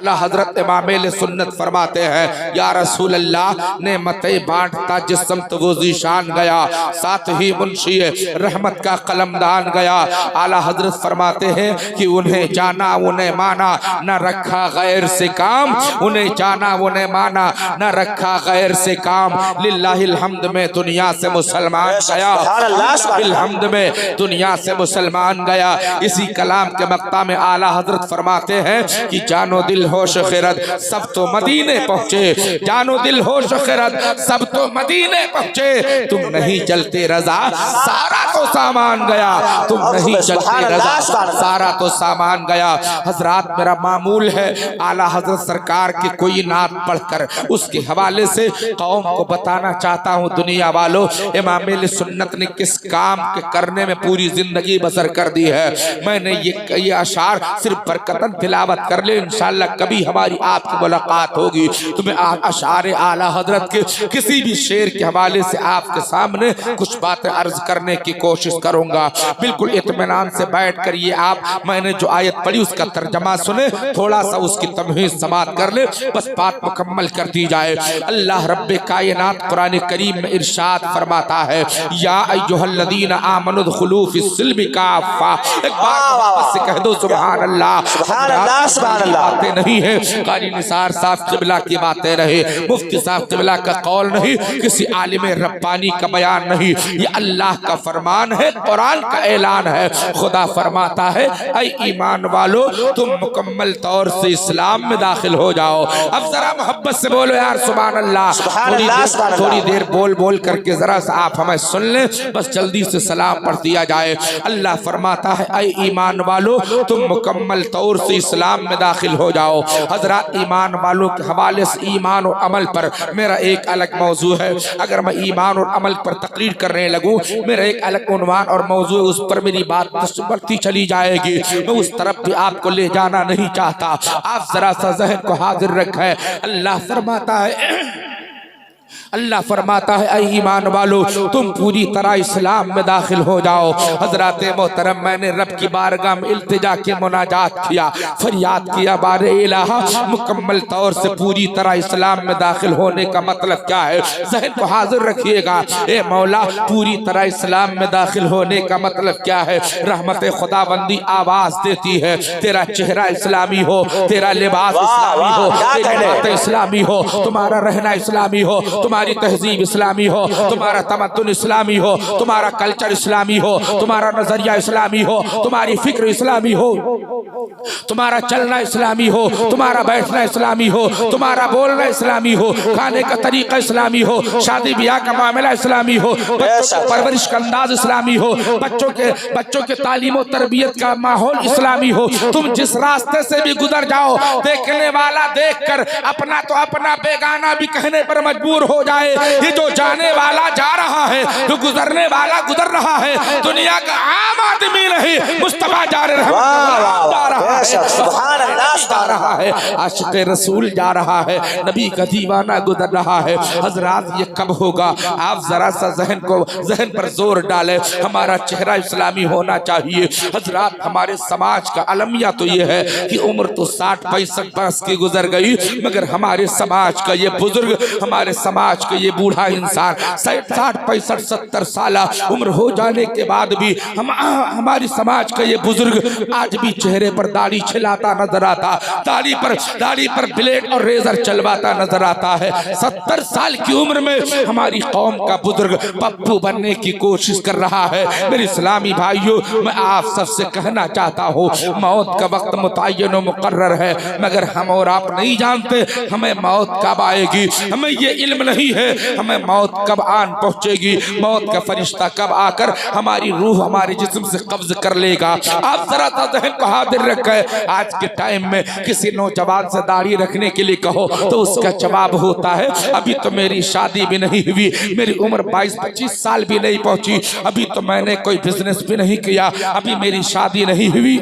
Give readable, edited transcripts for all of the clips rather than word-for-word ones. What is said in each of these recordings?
हजरत इमाम सुन्नत फरमाते हैं, या रसूल अल्लाह ने मते बांटता जिस्म तो वो ज़ीशान गया, साथ ही मुंशी रहमत का कलमदान गया। आला हजरत फरमाते हैं कि उन्हें जाना उन्हें माना, न रखा गैर से काम, उन्हें जाना उन्हें माना, न रखा गैर से काम। लिल्लाहिल हम्द में दुनिया से मुसलमान गया, लिल्लाहिल हम्द में दुनिया से मुसलमान गया। इसी कलाम के मक्ता में आला हजरत फरमाते हैं कि जानो दिल होश खिरत सब तो मदीने पहुँचे, जानो दिल होश खिरत सब तो मदीने पहुँचे। तुम नहीं चलते रजा सारा तो सामान गया, तुम नहीं चलते रजा सारा तो सामान गया। हजरात मेरा मामूल है आला हजरत सरकार की कोई नात पढ़कर उसके हवाले से कौम को बताना चाहता हूँ, दुनिया वालों इमाम सुन्नत ने किस काम के करने में पूरी जिंदगी बसर कर दी है। मैंने ये अशार सिर्फ बरकतन तिलावत कर ले, इंशाअल्लाह कभी हमारी आपकी मुलाकात होगी तो मैं अशार आला हजरत के किसी भी शेर के हवाले से आपके सामने कुछ बातें अर्ज करने की कोशिश करूंगा। बिल्कुल इत्मीनान से बैठ कर ये आप मैंने जो आयत पढ़ी उसका तर्जमा सुने, थोड़ा सा उसकी तमहीद समात कर ले, बस बात मुकम्मल कर दी जाए। अल्लाह रब्बे कायनात कुरान करीम में इरशाद फरमाता है, या अय्युहल्लज़ीना आमनु दुखुलू फिस्सिल्मि काफ़ा। एक बार से कह दो सुभान अल्लाह, सुभान अल्लाह, सुभान अल्लाह। बातें नहीं है कारी निसार साहब क़िबला की बातें रहे, मुफ्ती साहब क़िबला का कौल नहीं, किसी आलिम रब्बानी का बयान नहीं, ये अल्लाह का फरमान है, कुरान का ऐलान है। खुदा फरमाता है, ऐ ईमान वालो तुम मुकम्मल तौर से इस्लाम में दाखिल हो जाओ। अब जरा मोहब्बत से बोलो यार सुभान अल्लाह। थोड़ी देर बोल बोल करके जरा सा आप हमें सुन लें, बस जल्दी से सलाम पढ़ दिया जाए। अल्लाह फरमाता है, ऐ ईमान वालो तुम मुकम्मल तौर से इस्लाम में दाखिल हो जाओ। हजरत ईमान वालों के हवाले से ईमान और अमल पर मेरा एक अलग मौजू है। अगर मैं ईमान और अमल पर तकरीर करने लगूं, मेरा एक अलग उन्वान और मौजू है, उस पर मेरी बात बढ़ती चली जाएगी। मैं उस तरफ भी आपको ले जाना नहीं चाहता, आप जरा सा ज़हन को हाजिर रखें। अल्लाह फरमाता है, अल्लाह फरमाता है, ऐ ईमान वालो तुम पूरी तरह इस्लाम में दाखिल हो जाओ। हजरत मोहतरम मैंने रब की बारगाह में इल्तिजा के मुनाजात किया, फरियाद किया, बारे इलाहा मुकम्मल तौर से पूरी तरह इस्लाम में दाखिल होने का मतलब क्या है, ज़हन को हाजिर रखिएगा। ए मौला पूरी तरह इस्लाम में दाखिल होने का मतलब क्या है? रहमत खुदाबंदी आवाज देती है, तेरा चेहरा इस्लामी हो, तेरा लिबास इस्लामी हो, तेरी बातें इस्लामी हो, तुम्हारा रहना इस्लामी हो, तुम्हारी तहजीब इस्लामी हो, तुम्हारा तमद्दुन इस्लामी हो, तुम्हारा कल्चर इस्लामी हो, तुम्हारा नजरिया इस्लामी हो, तुम्हारी फिक्र इस्लामी हो, तुम्हारा चलना इस्लामी हो, तुम्हारा बैठना इस्लामी हो, तुम्हारा बोलना इस्लामी हो, खाने का तरीका इस्लामी हो, शादी ब्याह का मामला इस्लामी हो, बच्चों परवरिश का अंदाज इस्लामी हो, बच्चों के तालीम और तरबियत का माहौल इस्लामी हो। तुम जिस रास्ते से भी गुजर जाओ, देखने वाला देखकर अपना तो अपना, बेगाना भी कहने पर मजबूर हो जाए। ये जो जाने वाला जा रहा है, जो गुजरने वाला गुजर रहा है, दुनिया का आम आदमी नहीं, मुस्तफा जा रहा है, आशिक़ रसूल जा रहा है, नबी का दीवाना गुजर रहा है। हजरात ये कब होगा? आप जरा सा जहन पर जोर डालें। हमारा चेहरा इस्लामी होना चाहिए। हजरात हमारे समाज का अलमिया तो ये है कि उम्र तो 60-65 बरस की गुजर गई, मगर हमारे समाज का ये बुजुर्ग, हमारे समाज का ये बूढ़ा इंसान 60-65-70 साल उम्र हो जाने के बाद भी हमारी समाज का ये बुजुर्ग आज भी चेहरे पर दाढ़ी छिलाता नजर आता, दाढ़ी पर ब्लेड और रेजर चलवाता नजर आता है। 70 साल की उम्र में हमारी कौम का बुजुर्ग पप्पू बनने की कोशिश कर रहा है। मेरे इस्लामी भाइयों, मैं आप सबसे कहना चाहता हूँ, मौत का वक्त मुतय्यन और मुकर्रर है, मगर हम और आप नहीं जानते हमें मौत कब आएगी। हमें ये इल्म नहीं है हमें मौत कब आन पहुंचेगी, मौत का फरिश्ता कब आकर हमारी रूह हमारे जिस्म से कब्ज कर लेगा। आप जरा ज़हन को हाजिर रखें। आज के टाइम में किसी नौजवान से दाढ़ी रखने के लिए कहो तो उसका जवाब होता है, अभी तो मेरी शादी भी नहीं हुई, मेरी उम्र 22-25 साल भी नहीं पहुंची, अभी तो मैंने कोई बिजनेस भी नहीं किया, अभी मेरी शादी नहीं हुई।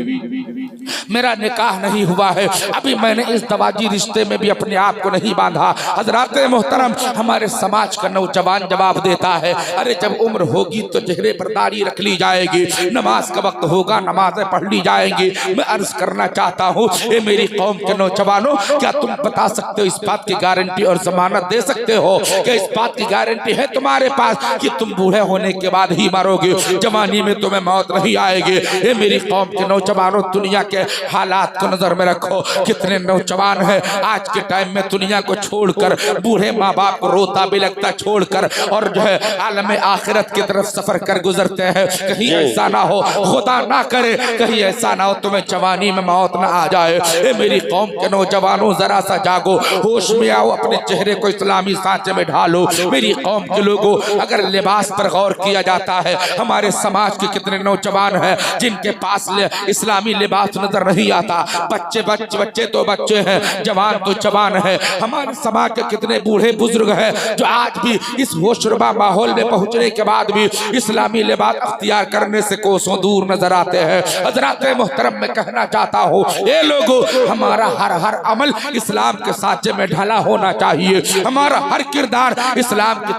मेरा निकाह नहीं हुआ है, अभी मैंने इस दवाजी रिश्ते में भी अपने आप को नहीं बांधा। हजरात मोहतरम, हमारे समाज का नौजवान जवाब देता है, अरे जब उम्र होगी तो चेहरे पर दाढ़ी रख ली जाएगी, नमाज का वक्त होगा नमाजें पढ़ ली जाएंगी। मैं अर्ज करना चाहता हूँ, ये मेरी कौम के नौजवानों, क्या तुम बता सकते हो, इस बात की गारंटी और जमानत दे सकते हो कि इस बात की गारंटी है तुम्हारे पास कि तुम बूढ़े होने के बाद ही मरोगे, जवानी में तुम्हें मौत नहीं आएगी? ये मेरी कौम के नौजवानों, दुनिया के हालात को नजर में रखो। कितने नौजवान हैं आज के टाइम में दुनिया को छोड़कर, बूढ़े माँ बाप को रोता बिलखता छोड़कर और जो है आलम आखिरत की तरफ सफर कर गुजरते हैं। कहीं ऐसा ना हो, खुदा ना करे, कहीं ऐसा ना हो तुम्हें जवानी में मौत ना आ जाए। ए मेरी कौम के नौजवानों, जरा सा जागो, होश में आओ, अपने चेहरे को इस्लामी सांचे में ढालो। मेरी कौम के लोगों, अगर लिबास पर गौर किया जाता है, हमारे समाज के कितने नौजवान हैं जिनके पास इस्लामी लिबास नजर नहीं आता। बच्चे तो बच्चे हैं, जवान तो जवान है। हमारे समाज के कितने बूढ़े बुजुर्ग हैं जो आज भी इस होशरुबा माहौल में पहुंचने के बाद भी इस्लामी लिबास अख्तियार करने से कोसों दूर नजर आते हैं। हजरात मोहतरम, मैं कहना चाहता हूँ, ये लोगों, हमारा हर अमल इस्लाम के साचे में ढला होना चाहिए। हमारा हर किरदार इस्लाम की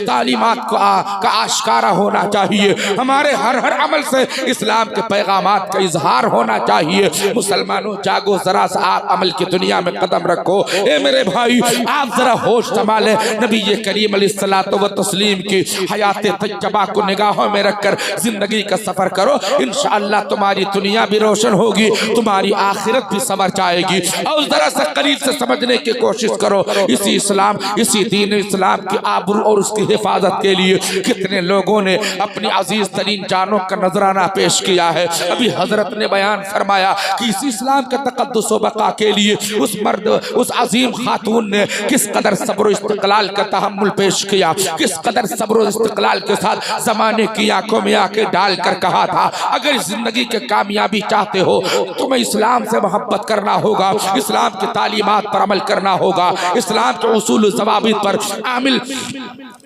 तालीमात का आश्कारा होना चाहिए। हमारे हर अमल से इस्लाम के पैगामात का इजहार होना चाहिए। मुसलमानों, जागो, जरा सा आप अमल की दुनिया में कदम रखो। ए मेरे भाई, आप जरा होश संभाले, नबी करीम अलैहिस्सलातु व तस्लीम की हयात तज्जबा को निगाहों में रखकर जिंदगी का सफर करो। इंशाअल्लाह तुम्हारी दुनिया भी रोशन होगी, तुम्हारी आखिरत भी संवर जाएगी। और जरा सा करीब से समझने की कोशिश करो, इसी दीन इस्लाम की आबरू और उसकी हिफाजत के लिए कितने लोगों ने अपनी अजीज तरीन जानों का नजराना पेश किया है। अभी हजरत ने बयान फरमाया कि इस इस्लाम के तकद्दुस व बका के लिए उस अजीम खातून ने किस कदर सब्र इस्तिक़लाल का तहम्मुल पेश किया, किस कदर सब्र इस्तिक़लाल के साथ जमाने की आंखों में आके डालकर कहा था, अगर जिंदगी के कामयाबी चाहते हो तुम्हें इस्लाम से मोहब्बत करना होगा, इस्लाम की तालीमात पर अमल करना होगा, इस्लाम के उसूल ज़वाबित पर आमिल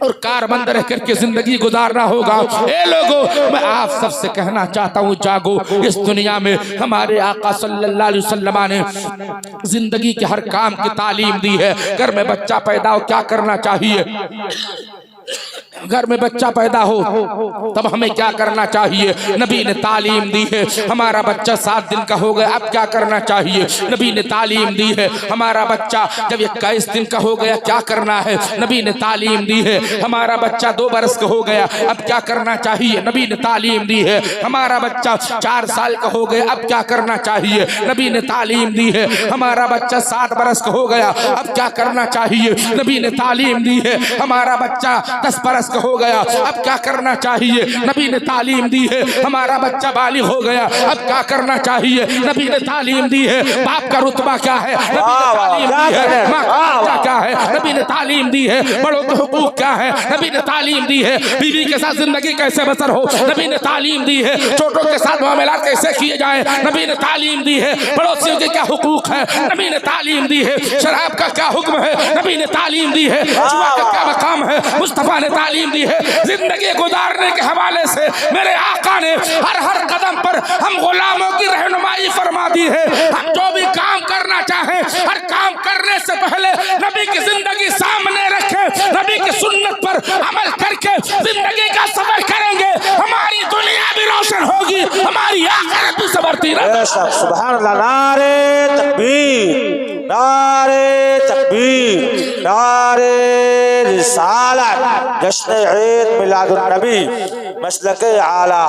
और कारबंद रह करके जिंदगी गुजारना होगा। ए लोगों, मैं आप सबसे कहना चाहता हूँ, जागो। इस दुनिया में हमारे आका सल्लल्लाहु अलैहि वसल्लम ने जिंदगी के हर काम की तालीम दी है। घर में बच्चा पैदा हो, क्या करना चाहिए? घर में बच्चा पैदा हो तब हमें क्या करना चाहिए? नबी ने तालीम दी है। हमारा बच्चा 7 दिन का हो गया, अब क्या करना चाहिए? नबी ने तालीम दी है। हमारा बच्चा जब 21 दिन का हो गया, क्या करना है? नबी ने तालीम दी है। हमारा बच्चा 2 बरस का हो गया, अब क्या करना चाहिए? नबी ने तालीम दी है। हमारा बच्चा 4 साल का हो गया, अब क्या करना चाहिए? नबी ने तालीम दी है। हमारा बच्चा 7 बरस का हो गया, अब क्या करना चाहिए? नबी ने तालीम दी है। हमारा बच्चा 10 बरस का हो गया, अब क्या करना चाहिए? नबी ने तालीम दी है। हमारा बच्चा बालिग हो गया, अब क्या करना चाहिए? नबी ने तालीम दी है। बाप का रुतबा क्या है? नबी ने तालीम दी है। माँ का रुतबा क्या है? नबी ने तालीम दी है। बड़ों के हुकूक क्या है? नबी ने तालीम दी है। बीवी के साथ जिंदगी कैसे बसर हो? नबी ने तालीम दी है। छोटों के साथ मामलात कैसे किए जाए? नबी ने तालीम दी है। पड़ोसियों के क्या हुकूक है? नबी ने तालीम दी है। शराब का क्या हुक्म है? नबी ने तालीम दी है। जुआ का क्या मकाम है? मुस्तफा ने तालीम दी है। जिंदगी गुजारने के हवाले से मेरे आका ने हर कदम पर हम गुलामों की रहनुमाई फरमा दी है। हम जो भी काम करना चाहें, हर काम करने से पहले नबी की जिंदगी सामने रखें, नबी की सुन्नत पर अमल करके जिंदगी का सफर करेंगे, हमारी दुनिया भी रोशन होगी, हमारी आखिरत भी संवरती रहेगी। सुभान अल्लाह। नारे तकबीर, नारे तकबीर, नारे रिसालत, जश्न ईद मिलादुन नबी, मसलके आला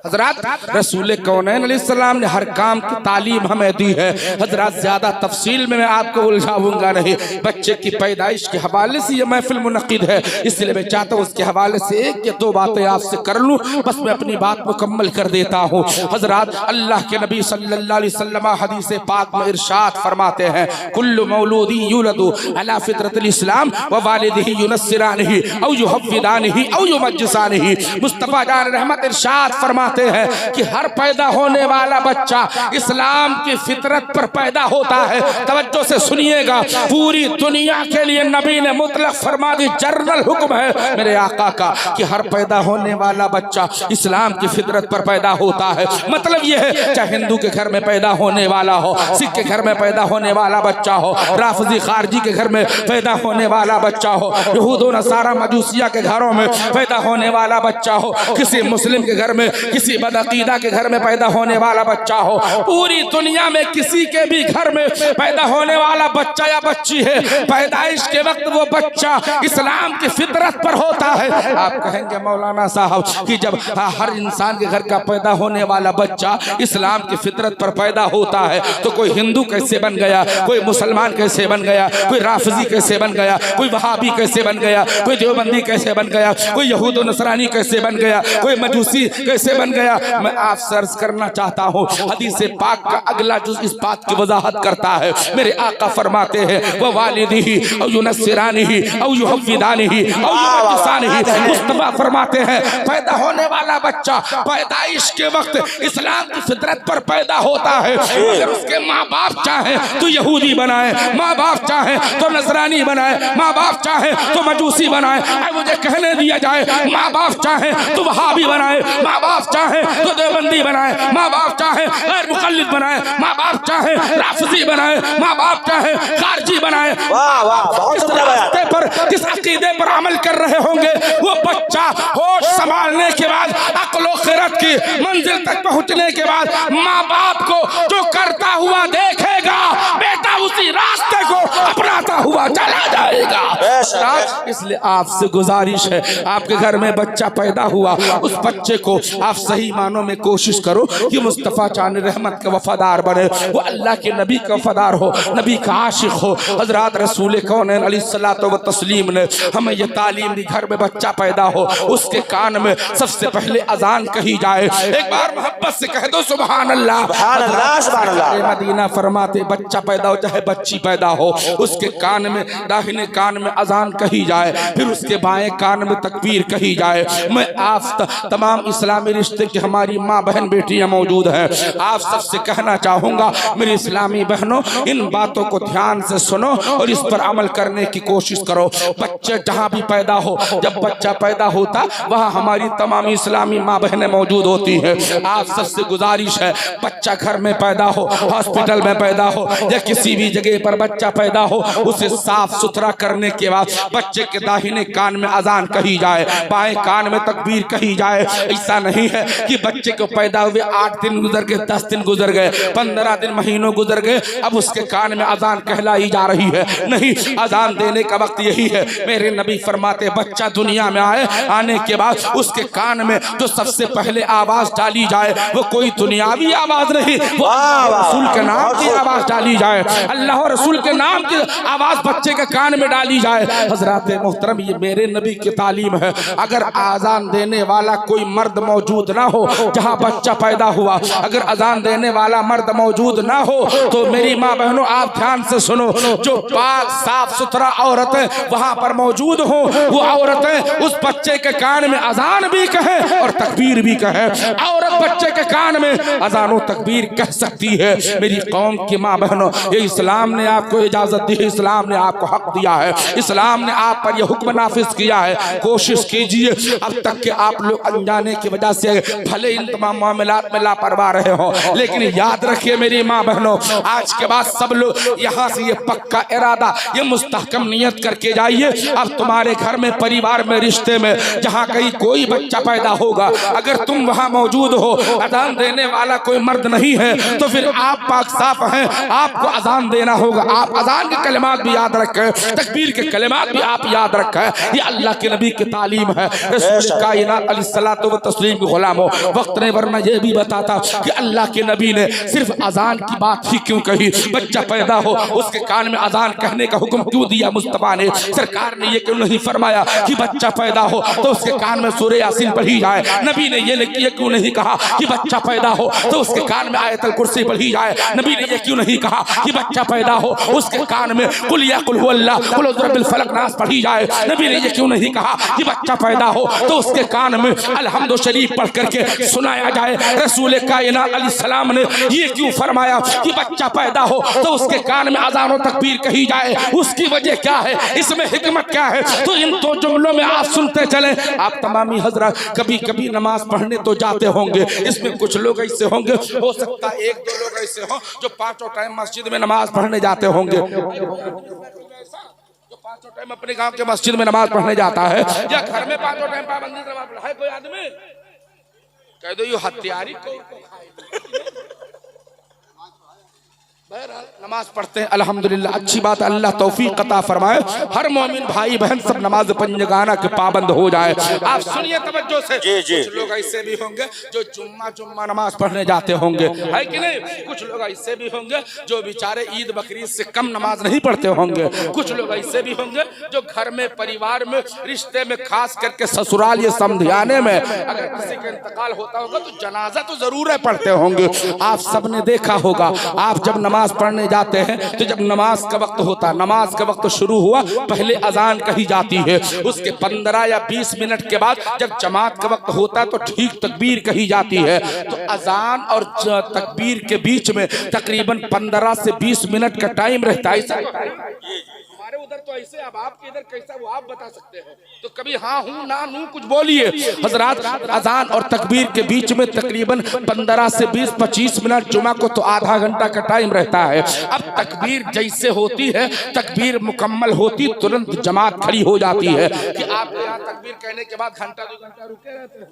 हजरत रसूल कौनैन अलैहिस्सलाम ने हर काम की तालीम हमें दी है। हजरत ज्यादा तफसील में मैं आपको उलझाऊंगा नहीं। बच्चे की पैदाइश के हवाले से ये महफिल मुनक़िद है, इसलिए मैं चाहता हूँ उसके हवाले से 1 या 2 बातें आपसे कर लूँ, बस मैं अपनी बात मुकम्मल कर देता हूँ। हजरत अल्लाह के नबी सल्लल्लाहु अलैहि वसल्लम हदीस पाक में इरशाद फरमाते हैं, कुल्लु मौलूदी युलदु अला फितरतिल इस्लाम व वालिदिही युनस्सिरानिही औ युहव्विदानिही औ युमज्जिसानिही। मुस्तफा जान रहमत इरशाद फरमा फरमाते हैं कि हर पैदा होने वाला बच्चा इस्लाम की फितरत पर पैदा होता है। तवज्जो से सुनिएगा, पूरी दुनिया के लिए नबी ने मुतलक फरमा दी, जनरल हुक्म है मेरे आका का कि हर पैदा होने वाला बच्चा इस्लाम की फितरत पर पैदा होता है। मतलब यह है, चाहे हिंदू के घर में पैदा होने वाला हो, सिख के घर में पैदा होने वाला बच्चा हो, राफजी खारजी के घर में पैदा होने वाला बच्चा हो, यहूद नसारा मजूसिया के घरों में पैदा होने वाला बच्चा हो, किसी मुस्लिम के घर में, किसी बदअकीदा के घर में पैदा होने वाला बच्चा हो, पूरी दुनिया में किसी के भी घर में पैदा होने वाला बच्चा या बच्ची है, पैदाइश के वक्त वो बच्चा इस्लाम की फितरत पर होता है। आप कहेंगे मौलाना साहब कि जब हर इंसान के घर का पैदा होने वाला बच्चा इस्लाम की फितरत पर पैदा होता है तो कोई हिंदू कैसे बन गया, कोई मुसलमान कैसे बन गया, कोई राफजी कैसे बन गया, कोई वहाबी कैसे बन गया, कोई देवबंदी कैसे बन गया, कोई यहूद नसरानी कैसे बन गया, कोई मजूसी कैसे बन गया। मैं आप सर्च करना चाहता हूँ, हदीस पाक का अगला जुज़ इस बात की वजाहत करता है। मेरे आका फरमाते हैं वह वालिदिही औ युनस्सिरानिही औ युहव्विदानिही औ युमज्जिसानिही। मुस्तफा फरमाते हैं पैदा होने वाला बच्चा पैदाइश के वक्त इस्लाम की फितरत पर पैदा होता है। अगर उसके माँ बाप चाहे तो यहूदी बनाए, माँ बाप चाहे तो नसरानी बनाए, माँ बाप चाहे तो मजूसी बनाए, मुझे कहने दिया जाए माँ बाप चाहे तो वहाबी बनाए, माँ बाप चाहे तो देवबंदी बनाए, माँ बाप चाहे गैर मुक़ल्लिद बनाए, माँ बाप चाहे राफजी बनाए, माँ बाप चाहे खारजी बनाए। वाह वाह, बहुत रास्ते पर किस अकीदे पर अमल कर रहे होंगे वो बच्चा होश संभालने के बाद, अक्ल खिरत की मंजिल तक पहुंचने के बाद माँ बाप को जो करता हुआ देखेगा, बेटा उसी रास्ते को अपनाता हुआ चला जाएगा। इसलिए आपसे गुजारिश है, आपके घर में बच्चा पैदा हुआ, उस बच्चे को आप सही मानों में कोशिश करो कि मुस्तफ़ा चान रहमत के वफादार बने, वो अल्लाह के नबी का वफादार हो, नबी का आशिक हो। हजरत रसूल कौनैन अलैहिस्सलातु व तस्लीम ने हमें ये तालीम दी, घर में बच्चा पैदा हो उसके कान में सबसे पहले अजान कही जाए। एक बार मोहब्बत से कह दो सुभान अल्लाह। मदीना फरमाते बच्चा पैदा हो चाहे बच्ची पैदा हो, उसके कान में, दाहिने कान में अजान कही जाए, फिर उसके बाएं कान में तकबीर कही जाए। मैं आप तमाम इस्लामी रिश्ते की हमारी माँ बहन बेटियां मौजूद हैं, आप सबसे कहना चाहूँगा मेरी इस्लामी बहनों, इन बातों को ध्यान से सुनो और इस पर अमल करने की कोशिश करो। बच्चे जहाँ भी पैदा हो, जब बच्चा पैदा होता वहाँ हमारी तमाम इस्लामी माँ बहनें मौजूद होती हैं। आप सबसे गुजारिश है, बच्चा घर में पैदा हो, हॉस्पिटल में पैदा हो या किसी भी जगह पर बच्चा पैदा हो, उसे साफ सुथरा करने के बाद बच्चे के दाहिने कान में अजान कही जाए, बाएं कान में तकबीर कही जाए। ऐसा नहीं है कि बच्चे को पैदा हुए 8 दिन गुजर गए, 10 दिन गुजर गए, 15 दिन, महीनों गुजर गए, अब उसके कान में अजान कहलाई जा रही है। नहीं, अजान देने का वक्त यही है। मेरे नबी फरमाते बच्चा दुनिया में आए, आने के बाद उसके कान में जो सबसे पहले आवाज डाली जाए वो कोई दुनियावी आवाज नहीं, वो रसूल के नाम की आवाज डाली जाए, अल्लाह और रसूल के नाम की आवाज बच्चे के कान में डाली जाए। हजरत मोहतरम, ये मेरे नबी की तालीम है। अगर आजान देने वाला कोई मर्द मौजूद ना हो जहाँ बच्चा पैदा हुआ, अगर अजान देने वाला मर्द मौजूद ना हो तो मेरी माँ बहनों आप ध्यान से सुनो, जो पाक साफ सुथरा औरतें वहां पर मौजूद हो, वो औरतें उस बच्चे के कान में अजान भी कहे और तकबीर भी कहे। औरत बच्चे के कान में अजान और तकबीर कह सकती है। मेरी कौम की माँ बहनों, ये इस्लाम ने आपको इजाजत दी है, इस्लाम ने आपको हक दिया है, इस्लाम ने आप पर यह हुक्म नाफिज किया है। कोशिश कीजिए, अब तक के आप लोग अनजाने की वजह से भले इन तमाम मामलात में लापरवाह रहे हो, लेकिन याद रखिए मेरी माँ बहनों, आज के बाद सब लोग यहाँ से ये पक्का इरादा, ये मुस्तहकम नियत करके जाइए, अब तुम्हारे घर में, परिवार में, रिश्ते में जहाँ कहीं कोई बच्चा पैदा होगा, अगर तुम वहाँ मौजूद हो, अजान देने वाला कोई मर्द नहीं है तो फिर आप पाक साफ हैं, आपको अजान देना होगा। आप अजान के कलिमात भी याद रखें, तकबीर के कलिमात भी आप याद रखें, ये अल्लाह के नबी की तालीम है। रसूल कायनात अलैहिस्सलातु व तस्लीम के गुलाम हो, वक्त ने वरना ये भी बताता कि अल्लाह के नबी ने सिर्फ अजान की बात ही क्यों कही, बच्चा पैदा हो उसके कान में अजान कहने का हुक्म क्यों दिया मुस्तफा ने? सरकार ने ये क्यों नहीं फरमाया कि बच्चा पैदा हो तो उसके कान में सूरह यासीन पढ़ी जाए? नबी ने ये क्यों नहीं कहा कि बच्चा पैदा हो तो उसके कान में आयतुल कुर्सी पढ़ी जाए? नबी ने ये क्यों नहीं कहा कि बच्चा पैदा हो उसके कान में कुल या कुल हुवल्लाह कुल रब्बिल फलक नास पढ़ी जाए। नबी ने ये क्यों नहीं कहा कि बच्चा पैदा हो तो उसके कान में अलहम्दु शरीफ पढ़ करके सुनाया जाए। रसूल कायनात अलैहिस्सलाम ने ये क्यों फरमाया कि बच्चा पैदा हो तो उसके कान में अज़ान और तकबीर कही जाए? उसकी वजह क्या है, इसमें हिकमत क्या है? तो इन दो जुमलों में आप सुनते चले। आप तमामी हजरत कभी कभी नमाज पढ़ने तो जाते होंगे, इसमें कुछ लोग ऐसे होंगे, हो सकता है एक दो लोग ऐसे हों जो पांचों टाइम मस्जिद में नमाज पढ़ने जाते होंगे, जो पांचों टाइम अपने गांव के मस्जिद में नमाज पढ़ने जाता है या घर में पांचों टाइम पाबंदी से नमाज पढ़ा है। कोई आदमी कह दो ये हत्यारी को नमाज पढ़ते हैं अल्हम्दुलिल्लाह, अच्छी बात, अल्लाह तौफीक अता फरमाए। हर मोमिन भाई बहन सब नमाज पंजगाना के पाबंद हो जाए। आप सुनिए तवज्जो से, कुछ लोग ऐसे भी होंगे जो जुम्मा नमाज पढ़ने जाते होंगे, है कि नहीं? कुछ लोग ऐसे भी होंगे जो बेचारे ईद बकरीद से कम नमाज नहीं पढ़ते होंगे। कुछ लोग ऐसे भी होंगे जो घर में परिवार में रिश्ते में खास करके ससुराल ये समझाने में अगर किसी का इंतकाल होता होगा तो जनाजा तो जरूर पढ़ते होंगे। आप सबने देखा होगा, आप जब नमाज पढ़ने जाते हैं तो जब नमाज का वक्त होता, नमाज का वक्त शुरू हुआ, पहले अजान कही जाती है, उसके 15 या 20 मिनट के बाद जब जमात का वक्त होता है तो ठीक तकबीर कही जाती है। तो अजान और तकबीर के बीच में तकरीबन 15 से 20 मिनट का टाइम रहता है। उधर तो ऐसे, अब आपके इधर कैसा वो आप बता सकते हैं, तो कभी हाँ हूँ ना नू कुछ बोलिए हजरात। अजान और तकबीर के बीच में तकरीबन 15 से 20-25 मिनट, जुमा को तो आधा घंटा का टाइम रहता है। अब तकबीर जैसे होती है, तकबीर मुकम्मल होती तुरंत जमात खड़ी हो जाती है कि आप यहाँ तकबीर कहने के बाद घंटा 2 घंटा रुके रहते हैं,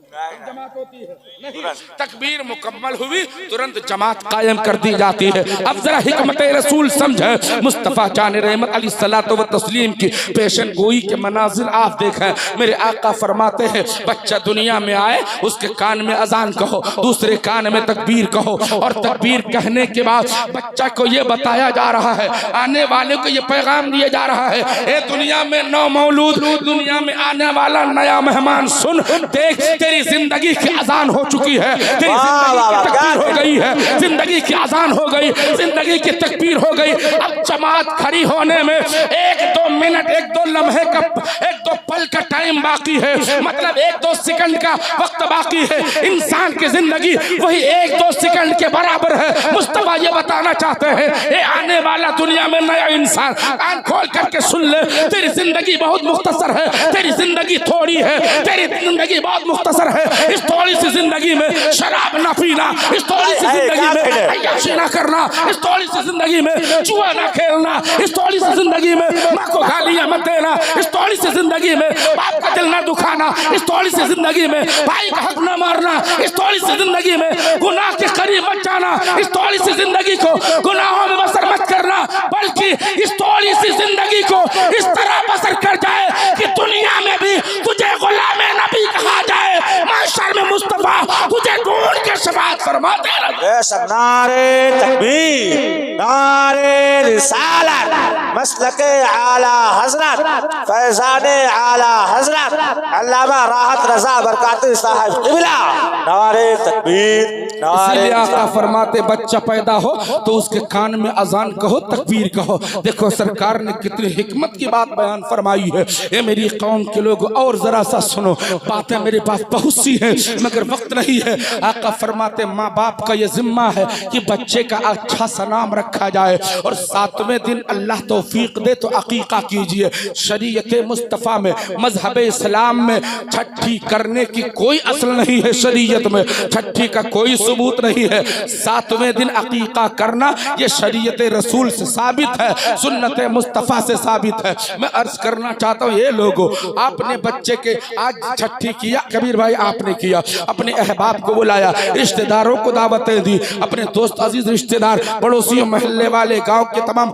जमात होती है नहीं। तकबीर मुकम्मल हुई तुरंत जमात कायम कर दी जाती है। अब जरा हिकमत रसूल समझे, मुस्तफ़ा जान रहमत अलैहिस्सलातु व तस्लीम की पेशन गोई के मनाजिर आप देखें। मेरे आका फरमाते हैं बच्चा दुनिया में आए उसके कान में अजान कहो, दूसरे कान में तकबीर कहो, और तकबीर कहने के बाद बच्चा को ये बताया जा रहा है, आने वाले को ये पैगाम दिया जा रहा है, ए दुनिया में नौ मौलूद, दुनिया में आने वाला नया मेहमान सुन, देख तेरी जिंदगी की अजान हो चुकी है, तेरी जिंदगी की तकबीर हो गई है, जिंदगी की अजान हो गई, जिंदगी की तकबीर हो गई। अब जमात खड़ी होने में 1-2 मिनट 1-2 लम्हे का 1-2 पल का टाइम बाकी है, मतलब 1-2 सेकंड का वक्त बाकी है। इंसान की जिंदगी वही 1-2 सेकंड के बराबर है। मुस्तफा ये बताना चाहते हैं, ये आने वाला दुनिया में नया इंसान, कान खोल करके सुन ले, तेरी जिंदगी बहुत मुख्तसर है, तेरी जिंदगी थोड़ी है, तेरी जिंदगी बहुत मुख्तसर है। इस थोड़ी सी जिंदगी में शराब ना पीना, इस थोड़ी सी जिंदगी में अय्याशी ना करना, इस थोड़ी सी जिंदगी में जुआ ना खेलना, इस थोड़ी सी जिंदगी में माँ को गालियां मत देना, इस थोड़ी सी जिंदगी में बाप का दिल ना दुखाना, इस थोड़ी सी जिंदगी में भाई का हक ना मारना, इस थोड़ी सी जिंदगी में गुनाह के करीब मत जाना, इस थोड़ी सी जिंदगी को गुनाहों में बसर मत करना, बल्कि इस थोड़ी सी जिंदगी को इस तरह बसर कर जाए कि दुनिया में भी तुझे गुलाम नबी कहा जाए, महशर में मुस्तफा तुझे ढूंढ के शफाअत फरमाते रहे। नारे तकबीर, नारे रिसालत, मसलके आला हजरत, फैजाने आला हजरत अल्लामा राहत रजा बरकाती साहब क़िबला, नारे तकबीर। इसीलिए आका फरमाते बच्चा पैदा हो तो उसके कान में अजान कहो, तकबीर कहो। देखो सरकार ने कितनी हिकमत की बात बयान फरमाई है। ये मेरी कौम के लोग और जरा सा सुनो, बातें मेरे पास बहुत सी हैं मगर वक्त नहीं है। आका फरमाते माँ बाप का ये जिम्मा है कि बच्चे का अच्छा सा नाम रखा जाए, और 7वें दिन अल्लाह तौफीक दे तो अकीका कीजिए। शरीयत मुस्तफ़ा में, मजहब इस्लाम में छठी करने की कोई असल नहीं है, शरीयत में छठी का कोई सबूत नहीं है। 7वें दिन अकीका करना ये शरीयत रसूल से साबित है, सुन्नत मुस्तफ़ा से साबित है। मैं अर्ज करना चाहता हूँ, ये लोगों आपने बच्चे के आज छठी किया, कबीर भाई आपने किया, अपने अहबाब को बुलाया, रिश्तेदारों को दावतें दी, अपने दोस्त अजीज रिश्तेदार पड़ोसियों मोहल्ले वाले गांव के के तमाम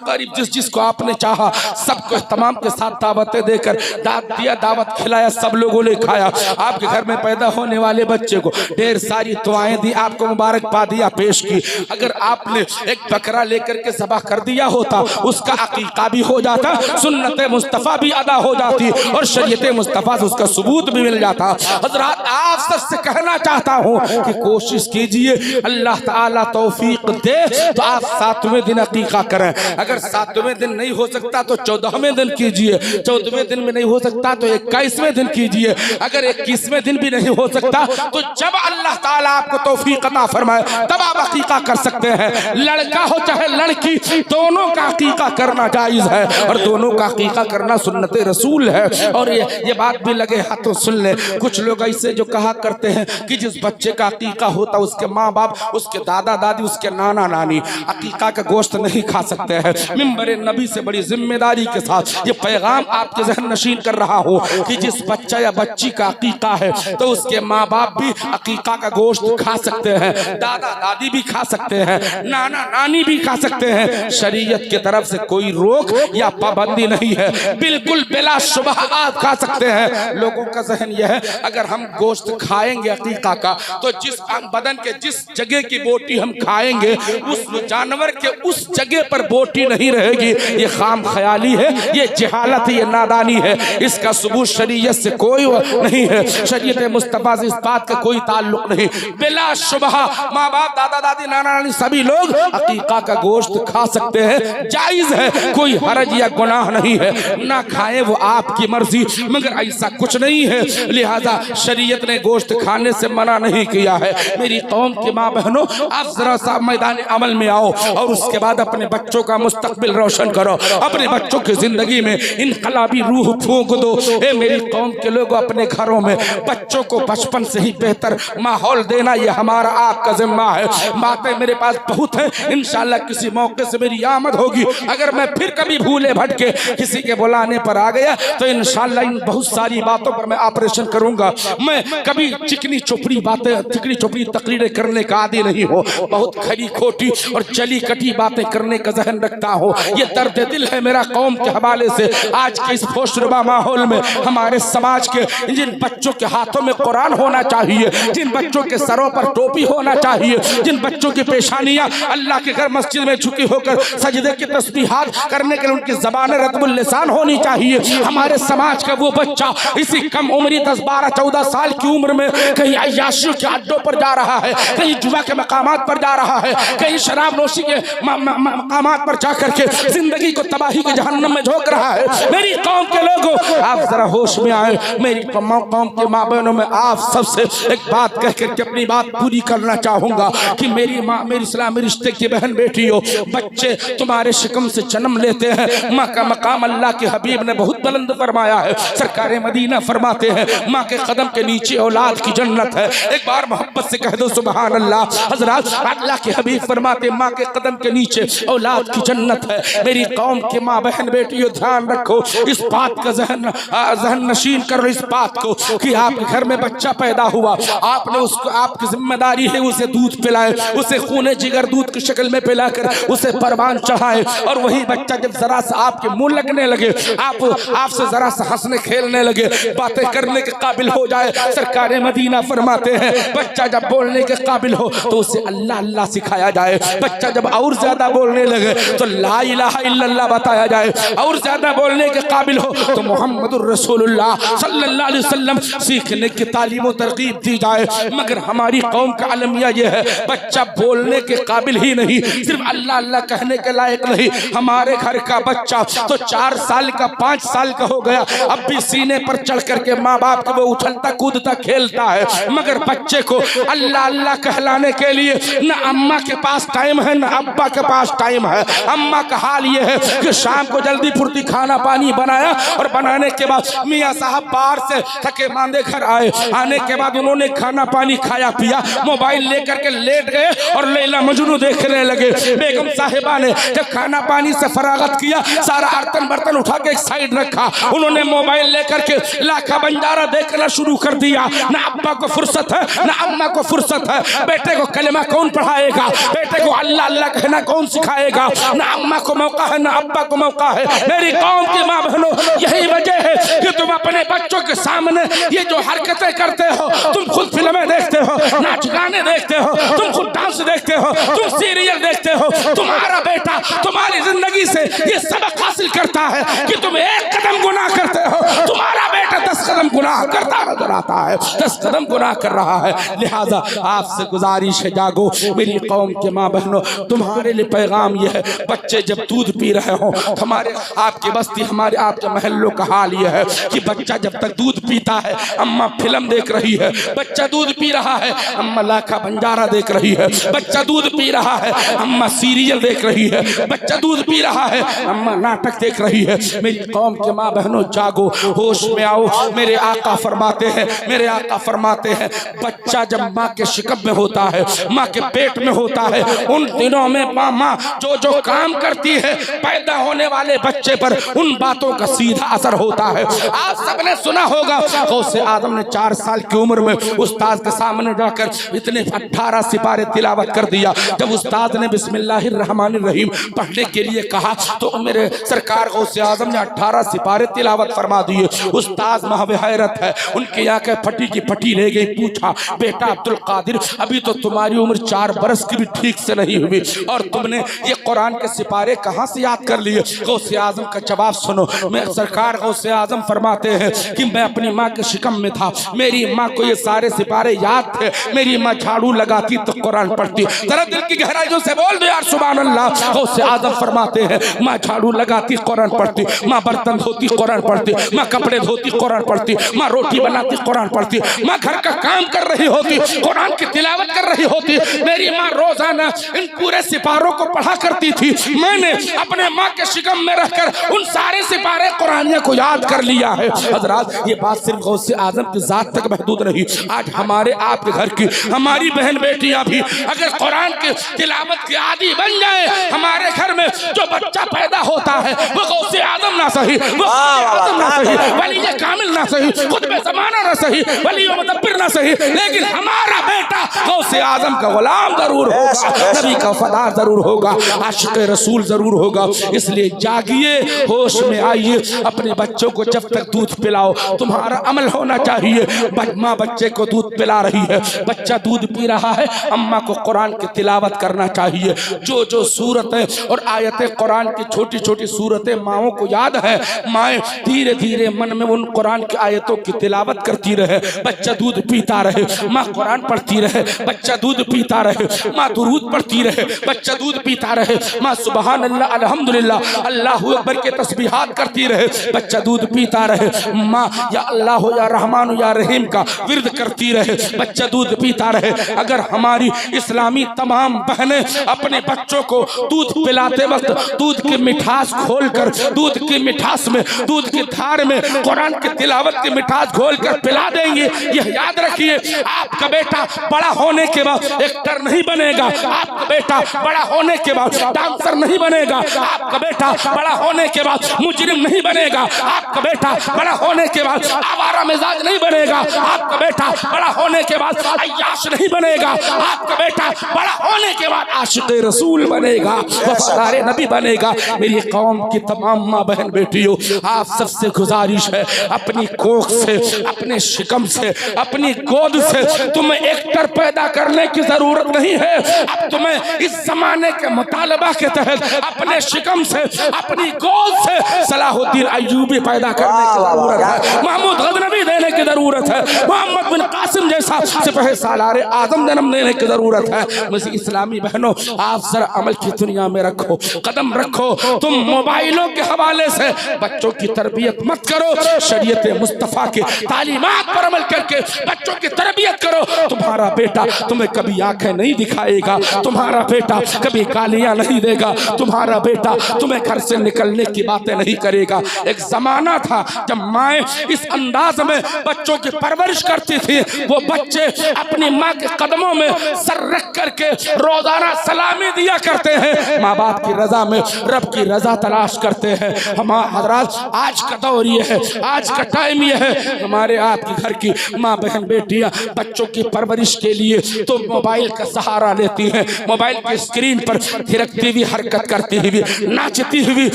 करीब जिस जिसको आपने चाहा सबको तमाम के साथ दावतें देकर दावत खिलाया, सब लोगों ने खाया। आपके घर में पैदा होने वाले बच्चे को ढेर सारी दुआएं दी, आपको मुबारकबादियां पेश की। अगर आपने एक बकरा लेकर के ज़बह कर दिया होता, उसका अकीका भी हो जाता, सुन्नत मुस्तफ़ा भी अदा हो जाती और शरीयत मुस्तफ़ा से उसका सबूत भी मिल जाता। हज़रात, आप सबसे कहना चाहता हूँ कि कोशिश कीजिए, अल्लाह ताला तौफीक दे तो आप 7वें दिन अकीका करें। अगर 7वें दिन नहीं हो सकता तो 14वें दिन कीजिए, 14वें दिन में नहीं हो सकता तो 21वें दिन कीजिए, अगर 21वें दिन भी नहीं हो सकता तो जब अल्लाह ताला आपको तौफीक अता फरमाए तब आप अकीका कर सकते हैं। लड़का हो चाहे लड़की, दोनों का अकीका करना जायज़ है और दोनों का अकीका करना सुन्नत रसूल है। और ये बात भी लगे हाथों सुन ले, कुछ लोग ऐसे जो कहा करते हैं कि जिस बच्चे का अकीका होता उसके माँ बाप, उसके दादा दादी, उसके नाना नानी अकीका का गोश्त नहीं खा सकते हैं। मिंबर नबी से बड़ी जिम्मेदारी के साथ ये पैगाम आपके ज़हन नशीन कर रहा हो कि जिस बच्चा या बच्ची का अकीका है तो उसके माँ बाप भी अकीका का गोश्त खा सकते हैं, दादा दादी भी खा सकते हैं, नाना नानी भी खा सकते हैं। शरीयत की तरफ से कोई रोक या पाबंदी नहीं है, बिल्कुल बिला शुबह आप खा सकते हैं। लोगों का ज़हन यह है अगर हम गोश्त खाएंगे अकीका का तो जिस बदन के जिस जगह की बोटी हम खाएंगे उस जानवर के उस जगह पर बोटी नहीं रहेगी। ये खाम ख्याली है, ये जहालत है, ये नादानी है, इसका सबूत शरीयत से कोई नहीं है, शरीयत मुस्तफ़ा से इस बात का कोई ताल्लुक नहीं। बिला शुबह माँ बाप, दादा दादी, नाना नानी सभी लोग अकीका का गोश्त खा सकते हैं, जायज़ है, कोई हरज या गुनाह नहीं है। ना खाए वो आपकी मर्जी, मगर ऐसा कुछ नहीं है, लिहाजा शरीयत ने गोश्त खाने से मना नहीं किया है। मेरी कौम के माँ बहनों, आप जरा सा मैदान अमल में आओ और उसके बाद अपने बच्चों का मुस्तकबिल रोशन करो, अपने बच्चों की जिंदगी में इनकलाबी रूह फूंक दो। मेरी कौम के लोग अपने घरों में बच्चों को बचपन से ही बेहतर माहौल देना ये हमारा आपका जिम्मा है। बातें मेरे पास बहुत है, इंशाल्लाह किसी मौके से मेरी आमद होगी। अगर मैं फिर कभी भूले भटके किसी के बुलाने पर आ गया तो इंशाल्लाह इन बहुत सारी बातों पर मैं ऑपरेशन करूंगा। मैं कभी चिकनी चोपड़ी बातें, चिकनी चोपड़ी तकरीरें करने का आदी नहीं हो, बहुत खरी खोटी और चली कटी बातें करने का जहन रखता हो। ये दर्द दिल है मेरा कौम के हवाले से। आज के इस फोशरुबा माहौल में हमारे समाज के जिन बच्चों के हाथों में कुरान होना चाहिए, जिन बच्चों के सरों पर टोपी होना चाहिए, जिन बच्चों की पेशानियां अल्लाह के घर मस्जिद में झुकी होकर सजदे की तस्बीहात करने के लिए उनकी ज़बान रत्बुल लिसान होनी चाहिए। हमारे समाज का वो बच्चा इसी कम उम्री 10, 12, 14 साल की उम्र में कहीं अय्याशियों के अड्डों पर जा रहा है, कहीं जुआ के मकामात पर जा रहा है, कहीं शराब नोशी के मकामात पर जाकर के जिंदगी को तबाही के जहन्नम में झोंक रहा है। मेरी कौम के लोगों, आप जरा होश में आए। मेरी कौम के माँ बहनों में आप सबसे एक बात कह करके अपनी बात पूरी करना चाहूंगा कि मेरी माँ, मेरी इस्लामी रिश्ते की बहन बेटियों, बच्चे तुम्हारे शिकम से जन्म लेते हैं। माँ का मकाम अल्लाह के हबीब ने बहुत बुलंद फरमाया है। सरकार मदीना फरमाते हैं माँ के कदम के नीचे औलाद की जन्नत है। एक बार मोहब्बत से कह दो सुभान अल्लाह। हजरत अल्लाह के हबीब फरमाते माँ के कदम के नीचे औलाद की जन्नत है। मेरी कौम के माँ बहन बेटियों, ध्यान रखो इस बात का जहन नशीन करो इस बात को कि आपके घर में बच्चा पैदा हुआ, आपने उसको, आपकी जिम्मेदारी है उसे दूध पिलाए, उसे खूने जिगर दूध की शक्ल में पिलाकर उसे परवान चढ़ाए। और वही बच्चा जब जरा सा आपके मुंह लगने लगे, आपसे जरा सा हंसने खेलने लगे, बातें करने के काबिल हो जाए, सरकार मदीना फरमाते हैं बच्चा जब बोलने के काबिल हो तो उसे अल्लाह अल्लाह सिखाया जाए। बच्चा जब और ज्यादा बोलने लगे तो ला इलाहा इल्लल्लाह बताया जाए, और ज्यादा बोलने के काबिल हो तो मोहम्मदुर रसूलुल्लाह सल्लल्लाहु अलैहि वसल्लम सीखने की तालीम और तरकीब दी जाए। मगर हमारी कौम का अलमिया यह है, बच्चा बोलने के काबिल ही नहीं, सिर्फ अल्लाह अल्लाह कहने के लायक नहीं। हमारे घर का बच्चा तो 4 साल का, 5 साल का हो गया, अब भी सीने पर चढ़ करके माँ बाप को वो उछलता कूदता खेलता है। मगर बच्चे को अल्लाह अल्लाह कहलाने के लिए न अम्मा के पास टाइम है न अब्बा के पास टाइम है। अम्मा का हाल ये है कि शाम को जल्दी फुर्ती खाना पानी बनाया और बनाने के बाद मियाँ साहब बाहर से थके मांदे घर आए, आने के बाद उन्होंने खाना पानी खाया पिया, मोबाइल लेकर के लेट गए और लैला मजनू देखने लगे। बेगम साहिबा ने जब खाना पानी से फरागत किया, सारा अर्तन बर्तन उठा के एक साइड रखा, उन्होंने मोबाइल लेकर के लाखा बंजारा देखना शुरू कर दिया। ना अब्बा को फुर्सत है ना अम्मा को फुर्सत है। बेटे को कलमा कौन पढ़ाएगा, बेटे को अल्लाह अल्लाह कहना कौन दिखाएगा, ना अम्मा को मौका है ना अब्बा को मौका है। मेरी कौम की माँ बहनों, यही वजह है कि तुम अपने बच्चों के सामने ये जो हरकतें करते हो, तुम खुद फिल्में देखते हो, नाच गाने देखते हो, तुम खुद डांस देखते हो, तुम सीरियल देखते हो, तुम्हारा बेटा तुम्हारी जिंदगी से ये सबक हासिल करता है कि तुम एक कदम गुनाह करते हो, तुम्हारा बेटा 10 कदम गुनाह करता नजर आता है, 10 कदम गुनाह कर रहा है। लिहाजा आपसे गुजारिश है, जागो मेरी कौम के माँ बहनों, तुम्हारे लिए पैगाम यह है, बच्चे जब दूध पी रहे हो, हमारे आपकी बस्ती हमारे आपके महल्लों का हाल यह है कि बच्चा जब तक दूध पीता है, अम्मा फिल्म देख रही है, बच्चा दूध पी रहा है, अम्मा लाखा बंजारा देख रही है, बच्चा दूध पी रहा है, अम्मा सीरियल देख रही है, बच्चा दूध पी रहा है, अम्मा नाटक देख रही है। मेरी कौम के माँ बहनों, जागो, होश में आओ। मेरे आका फरमाते हैं, मेरे आका फरमाते हैं, बच्चा जब माँ के शिकम में होता है, माँ के पेट में होता है, उन दिनों में माँ जो जो काम करती है, पैदा होने वाले बच्चे पर उन बातों का सीधा असर होता है। आप सबने सुना होगा, गौसे आदम ने 4 साल की उम्र में उस्ताद के सामने जाकर इतने 18 सिपारे तिलावत कर दिया। जब उस्ताद ने बिस्मिल्लाहिर्रहमानिर्रहीम पढ़ने के लिए कहा तो मेरे सरकार गौसे आजम ने 18 सिपारे तिलावत फरमा दिए। उस्ताद महवे हैरत है, उनकी आंखें फटी की फटी रह गई। पूछा, बेटा अब्दुल कादिर, अभी तो तुम्हारी उम्र 4 बरस की भी ठीक से नहीं हुई और तुमने ये कुरान के सिपारे कहाँ से याद कर लिए? गौसे आजम का जवाब सुनो। मैं सरकार गौसे आजम फरमाते हैं कि मैं अपनी माँ के शिकम में था, मेरी माँ को ये सारे सिपारे याद थे। मेरी माँ झाड़ू लगाती तो कुरान पढ़ती। जरा दिल की गहराइयों से बोल दो यार सुभान अल्लाह। गौसे आजम फरमाते हैं, माँ झाड़ू लगाती कुरान पढ़ती, माँ बर्तन धोती कुरान पढ़ती, माँ कपड़े धोती कुरान पढ़ती, माँ रोटी बनाती कुरान पढ़ती, माँ घर का काम कर रही होती, कुरान की तिलावत कर रही होती। मेरी माँ रोजाना इन पूरे सिपारों को पढ़ा करती थी। मैंने अपने माँ के शिकम में रहकर उन सारे सिपारे कुरानिया को याद कर लिया है। हजरात, ये बात सिर्फ गौसे आजम की जात तक महदूद नहीं, आज हमारे आपके घर की हमारी बहन बेटियां भी अगर कुरान की तिलावत की आदी बन जाए, हमारे घर में जो बच्चा पैदा होता है वो गौसे आजम ना सही, वो आजम ना सही, वली कामिल ना सही, खुद में ज़माना ना सही, वली मुदब्बिर ना सही, लेकिन हमारा बेटा गौसे आजम का गुलाम जरूर होगा, नबी का वफादार जरूर होगा, आशिक रसूल जरूर होगा। इसलिए जागिए, होश में आइए, अपने बच्चों को जब तक दूध पिलाओ तुम्हारा अमल होना चाहिए। माँ बच्चे को दूध पिला रही है, बच्चा दूध पी रहा है, अम्मा को कुरान की तिलावत करना चाहिए। जो जो सूरतें और आयतें कुरान की छोटी छोटी सूरतें माओं को याद है, माएँ धीरे धीरे मन में उन कुरान की आयतों की तिलावत करती रहे, बच्चा दूध पीता रहे, माँ कुरान पढ़ती रहे, बच्चा दूध पीता रहे, माँ दुरूद पढ़ती रहे, बच्चा दूध पीता रहे, माँ सुबहान अल्लाह अल्हम्दुलिल्लाह अल्लाहु अकबर के तस्बीहात करती रहे, बच्चा दूध पीता रहे, माँ या अल्लाह या रहमान या रहीम का विर्द करती रहे, बच्चा दूध पीता रहे। अगर हमारी इस्लामी तमाम बहनें अपने बच्चों को दूध पिलाते वक्त दूध की मिठास खोलकर, दूध की मिठास में, दूध की धार में कुरान की तिलावत की मिठास घोलकर पिला देंगे, यह याद रखिए, आपका बेटा बड़ा होने के बाद एक्टर नहीं बनेगा, आपका बेटा बड़ा होने के बाद डांसर नहीं बनेगा, आपका बेटा बड़ा होने के बाद मुजरिम नहीं बनेगा, आपका बेटा बड़ा होने के बाद आवारा मिजाज नहीं बनेगा, आपका बेटा बड़ा होने के बाद अय्याश नहीं बनेगा, आपका बेटा बड़ा होने के बाद आशिक रसूल बनेगा, वफादार नबी बनेगा। मेरी कौम की तमाम माँ बहन बेटियों, आप सबसे गुजारिश है, अपनी कोख से, अपने शिकम से, अपनी गोद से तुम्हें एक्टर पैदा करने की जरूरत नहीं है। अब तुम्हें इस जमाने के मुतालबा के तहत अपने शिकम से, अपनी गोद से सलाहुद्दीन अय्यूबी पैदा करने की जरूरत है, महमूद गजनवी देने की जरूरत है, मोहम्मद बिन कासिम जैसा सिपह सालार आजम जन्म देने की जरूरत है। मुझे इस्लामी बहनों, आप जरा अमल की दुनिया में रखो, कदम रखो। तुम मोबाइलों के हवाले से बच्चों की तरबियत मत करो, शरीयत मुस्तफ़ा के तालीमात पर अमल करके बच्चों की तरबियत करो। तुम्हारा बेटा तुम्हें कभी आंखें नहीं दिखाएगा, तुम्हारा बेटा कभी गालियां नहीं देगा, तुम्हारा बेटा तुम्हें घर से निकलने की बातें नहीं करेगा। एक जमाना था जब माएँ इस अंदाज में बच्चों की परवरिश करती थी, वो बच्चे अपनी माँ के कदमों में सर रख करके रोजाना सलामी दिया करते हैं, माँ बाप की रजा में रब की रजा तलाश करते हैं। हजरात आज का दौर ये है, आज का टाइम ये है, हमारे आपके घर की माँ बहन बेटियां बच्चों की परवरिश के लिए तो मोबाइल का सहारा लेती हैं, मोबाइल की स्क्रीन पर थिरकती हुई, हरकत करती हुई, नाचती हुई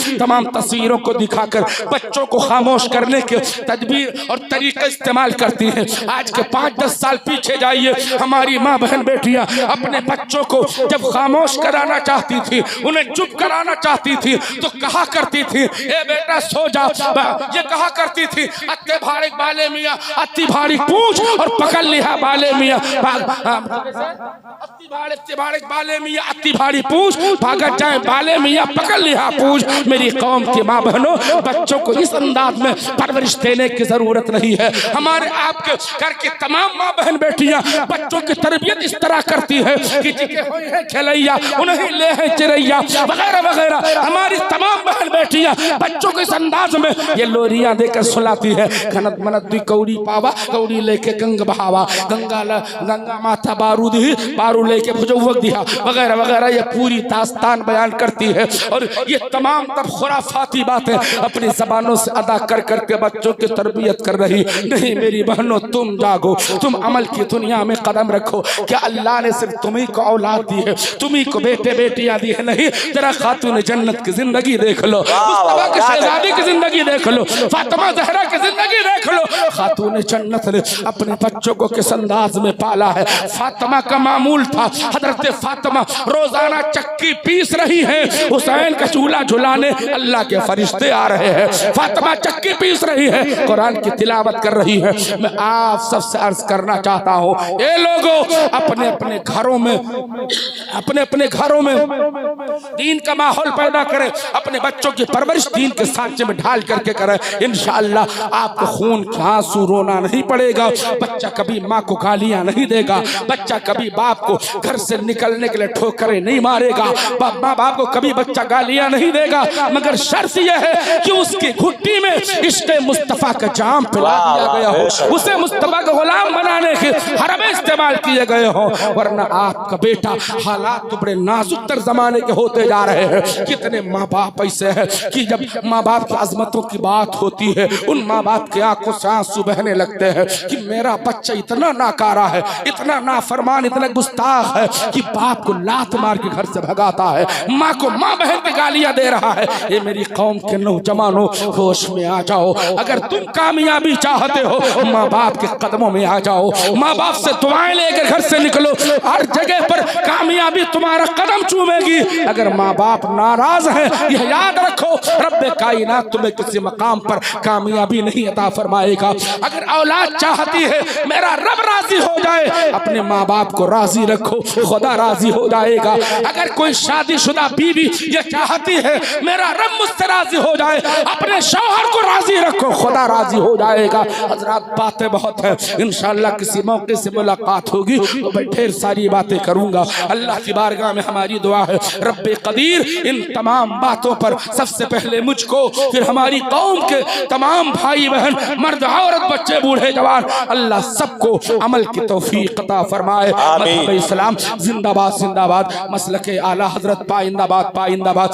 तमाम तस्वीरों को दिखाकर बच्चों को खामोश करने के तदबीर और तरीके इस्तेमाल करती हैं। आज के 5-10 साल पीछे जाइए, हमारी माँ बहन बेटियां अपने बच्चों को जब खामोश कराना चाहती थी, उन्हें चुप कराना चाहती थी तो कहा करती थी, ए बेटा सो जा। ये कहा करती थी, अत्ते भाड़े बाले मियाँ, अति भारी पूछ और पकड़ लिया बाले मियाँ, अति भाड़े बाले मियाँ, अति भारी पूछ, भागत जाए बाले मियाँ, पकड़ लिया पूछ। मेरी कौम की माँ बहनों, बच्चों को इस अंदाज में परवरिश देने की जरूरत नहीं है। हमारे आपके घर की तमाम माँ बहन बेटियां बच्चों की तरबियत इस तरह करती है कि जिके हुए हैं खिलैया उन्हें ले है चिरैया वगैरह वगैरह। हमारी तमाम बहन बेटियां बच्चों को इस अंदाज में ये लोरियां देकर सुलाती है, खनत मनत दी कौड़ी पावा, कौड़ी लेके गंग बहावा, गंगा माथा बारूद ही, बारू लेके भुजौवक दिया वगैरह वगैरह। ये पूरी दास्तान बयान करती है और ये तमाम तब खुराफाती बातें अपनी जबानों से अदा कर करके बच्चों की तरबियत कर रही। नहीं मेरी बहनों, तुम जागो, तुम अमल की दुनिया में कदम रखो। क्या अल्लाह ने सिर्फ तुम्ही को औलाद दी है, तुम्ही को बेटे बेटियां दी है? नहीं, जरा खातून जन्नत की जिंदगी देख लो, मुस्तफा की शहजादी की जिंदगी देख लो, फातिमा ज़हरा की जिंदगी देख लो। खातून जन्नत ने अपने बच्चों को किस अंदाज में पाला है। फातिमा का मामूल था, हजरत फातिमा रोजाना चक्की पीस रही है, हुसैन का चूल्हा झुलाने अल्लाह के फरिश्ते आ रहे हैं। फातिमा चक्की पीस रही है, कुरान की तिलावत कर रही है। मैं आप सबसे अर्ज करना चाहता हूँ, ये लोगों अपने अपने घरों में, अपने अपने घरों में दीन का माहौल पैदा करें, अपने बच्चों की परवरिश दीन के सांचे में ढाल करके करें। इंशाअल्लाह आपको खून के आंसू रोना नहीं पड़ेगा। बच्चा कभी माँ को गालियां नहीं देगा, बच्चा कभी बाप को घर से निकलने के लिए ठोकरें नहीं मारेगा, माँ बाप को कभी बच्चा गालियां नहीं देगा, मगर शर्त यह है कि उसकी घुट्टी में इश्क़ मुस्तफा का जाम पिला दिया गया हो, उसे मुस्तफा का गुलाम बनाने के हरबे इस्तेमाल किए गए हो। वरना आपका बेटा, हालात तो बड़े नाजुक तर जमाने के होते जा रहे हैं। कितने माँ बाप ऐसे हैं कि जब माँ बाप की अजमतों की बात होती है, उन माँ बाप के आंखों से आंसू बहने लगते हैं कि मेरा बच्चा इतना नाकारा है, इतना नाफरमान, इतना गुस्ताख है कि बाप को लात मार के घर से भगाता है, माँ को माँ बहन की गालियां दे रहा है। ये मेरी कौम के नौजवानों, होश में आ जाओ। अगर तुम कामयाबी चाहते हो, माँ बाप के कदमों में आ जाओ, माँ बाप से दुआएं लेकर घर से निकलो। हर जगह पर कामयाबी तुम्हारा कदम चूमेगी। अगर माँ बाप नाराज है, यह याद रखो, रब्बे कायनात तुम्हें किसी मकाम पर कामयाबी नहीं अता फरमाएगा। अगर औलाद चाहती है मेरा रब राजी हो जाए, अपने माँ बाप को राजी रखो, खुदा राजी हो जाएगा। अगर कोई शादीशुदा बीवी ये चाहती है मेरा रब मुझसे राजी हो जाए, अपने शौहर को राजी रखो, खुदा राजी हो जाएगा। हजरात बातें बहुत है, इंशाअल्लाह किसी मौके से मुलाकात होगी तो मैं ढेर सारी बातें करूंगा। अल्लाह की बारगाह में हमारी दुआ है, रब्बे कदीर इन तमाम बातों पर सबसे पहले मुझको, फिर हमारी कौम के तमाम भाई बहन, मर्द औरत, बच्चे बूढ़े जवान, अल्लाह सबको अमल की तौफीक अता फरमाए। मज़हब इस्लाम जिंदाबाद जिंदाबाद, मसलक आला हजरत पाइंदाबाद पाइंदाबाद।